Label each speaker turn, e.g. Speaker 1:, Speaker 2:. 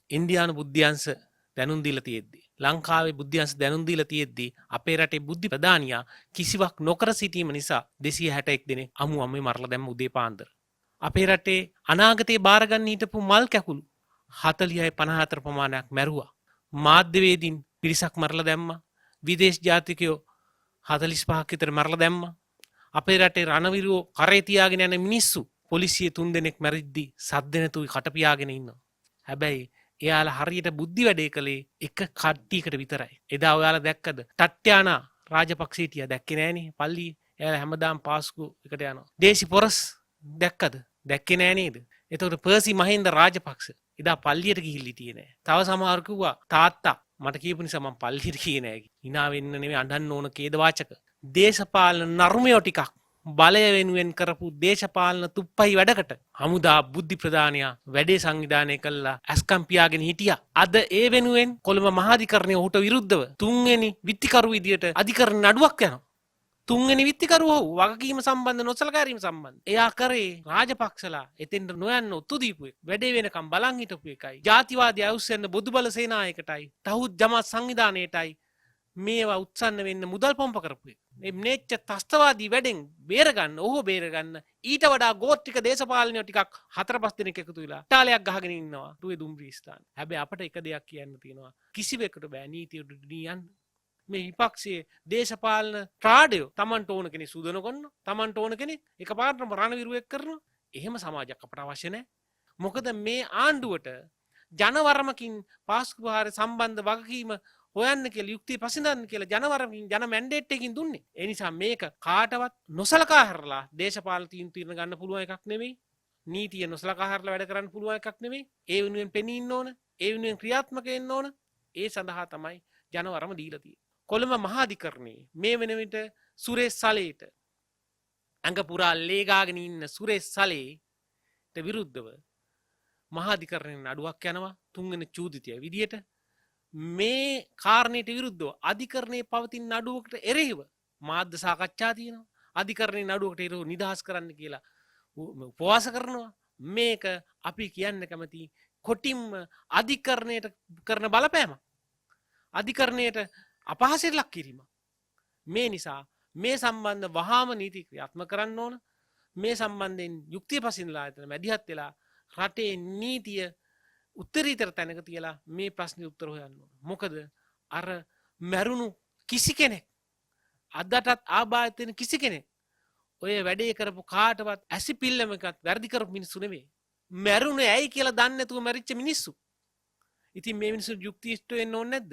Speaker 1: ඉන්දියානු බුද්ධ්‍යංශ දැනුම් දීලා තියෙද්දි ලංකාවේ බුද්ධ්‍යංශ දැනුම් දීලා තියෙද්දි අපේ රටේ බුද්ධි ප්‍රධානියා කිසිවක් නොකර සිටීම නිසා 261 දෙනෙක් අමු අම්මේ මරලා දැම්ම උදේ පාන්දර. අපේ රටේ අනාගතේ බාර ගන්න හිටපු මල් කැකුළු 40යි 54 ප්‍රමාණයක් මැරුවා. මාධ්‍යවේදීන් පිරිසක් මරලා දැම්මා. විදේශ ජාතිකයෝ 45ක් විතර මරලා දැම්මා. අපේ රටේ රණවිරුවෝ කරේ තියාගෙන යන මිනිස්සු පොලිසිය 3 දෙනෙක් මැරිද්දි සද්ද නැතුව කට පියාගෙන ඉන්නවා. හැබැයි එයාලා හරියට බුද්ධි වැඩේ කළේ එක කට්ටියකට විතරයි. එදා ඔයාලා දැක්කද? ටට්‍යානා රාජපක්ෂ හිටියා දැක්කේ නෑනේ පල්ලියේ. එයාලා හැමදාම පාස්කු එකට යනවා. දේශි පොරස් දැක්කද? දැක්කේ නෑ නේද? එතකොට පර්සි මහින්ද රාජපක්ෂ එදා පල්ලියට ගිහිල්ලා හිටියේ නෑ. තව සමහර කිව්වා තාත්තා මට කියපු නිසා මම පල්ලියට ගියේ නෑ. hina වෙන්න නෙමෙයි අඬන්න ඕන කේද වාචක. දේශපාලන නර්මයෝ ටිකක් බලය වෙනුවෙන් කරපු දේශපාලන තුප්පයි වැඩකට හමුදා බුද්ධි ප්‍රධානයා වැඩේ සංවිධානය කළා ඇස්කම් පියාගෙන හිටියා. අද ඒ වෙනුවෙන් කොළඹ මහාධිකරණය ඔහුට විරුද්ධව තුන්වෙනි විත්තිකරු විදියට අධිකරණ නඩුවක් යනවා. තුන්වෙනි විත්තිකරුව වගකීම සම්බන්ධ නොසලකා හැරීම සම්බන්ධ. එයා කරේ රාජපක්ෂලා එතෙන්ට නොයන්න ඔත්තු දීපු එක. වැඩේ වෙනකම් බලන් හිටපු එකයි. ජාතිවාදී අවුස්සෙන්න බොදුබල සේනායකටයි, තහුත් ජමාත් සංවිධානයටයි මේවා උත්සන්න වෙන්න මුදල් පොම්ප කරපු එක. මේ ම්නේච්ච ත්‍ස්තවාදී වැඩෙන් බේරගන්න, ඔහු බේරගන්න ඊට වඩා ගෝත්‍රික දේශපාලනයෝ ටිකක් 4-5 දෙනෙක් එකතු වෙලා ටාලයක් ගහගෙන ඉන්නවා රුවේ දුම්රිය ස්ථාන. හැබැයි අපිට එක දෙයක් කියන්න තියෙනවා. කිසිවෙකුට බෑ නීතියට යන්න. මේ විපක්ෂයේ දේශපාලන ත්‍රාඩයෝ Tamanට ඕන කෙනෙක් සූදන කරනවා. Tamanට ඕන කෙනෙක් එකපාරටම රණවිරුවෙක් කරනවා. එහෙම සමාජයක් අපට අවශ්‍ය නැහැ. මොකද මේ ආණ්ඩුවට ජනවරමකින් පාස්කු ප්‍රහාරය සම්බන්ධ වගකීම හොයන්න කියලා යුක්තිය පසිඳන්න කියලා ජනවරමින් ජන මැන්ඩේට් එකකින් දුන්නේ. ඒ නිසා මේක කාටවත් නොසලකා හැරලා දේශපාලන තීන්දුව ගන්න පුළුවන් එකක් නෙමෙයි. නීතිය නොසලකා හැරලා වැඩ කරන්න පුළුවන් එකක් නෙමෙයි. ඒ වෙනුවෙන් පෙනී ඉන්න ඕන. ඒ වෙනුවෙන් ක්‍රියාත්මක වෙන්න ඕන. ඒ සඳහා තමයි ජනවරම දීලා තියෙන්නේ. කොළඹ මහාධිකරණයේ මේ වෙන විට සුරේෂ් සලේට අංග පුරා ලේගාගෙන ඉන්න සුරේෂ් සලේට විරුද්ධව මහාධිකරණයෙන් නඩුවක් යනවා තුන්වෙනි චූදිතය විදියට. මේ කාරණයට විරුද්ධව අධිකරණයේ පවතින නඩුවකට එරෙහිව මාධ්‍ය සාකච්ඡා තියෙනවා. අධිකරණයේ නඩුවකට එරෙහිව නිදහස් කරන්න කියලා උපවාස කරනවා. මේක අපි කියන්න කැමති කොටින්ම අධිකරණයට කරන බලපෑම. අධිකරණයට අපහාසයට ලක් කිරීම. මේ නිසා මේ සම්බන්ධ වහාම නීති ක්‍රියාත්මක කරන්න ඕන. මේ සම්බන්ධයෙන් යුක්තිය පසිනලා ආයතන මැදිහත් වෙලා රටේ නීතිය උත්තරීතර තැනක තියලා මේ ප්‍රශ්නේ උත්තර හොයන්න ඕන. මොකද අර මැරුණු කිසි කෙනෙක් අදටත් ආබාධිත කිසි කෙනෙක් ඔය වැඩේ කරපු කාටවත් ඇසිපිල්ලමකත් වැඩි කරපු මිනිස්සු නෙමෙයි. මැරුණේ ඇයි කියලා දන්නේ නැතුව මැරිච්ච මිනිස්සු. ඉතින් මේ මිනිස්සු යුක්තියිෂ්ඨ වෙන්න ඕනේ නැද්ද?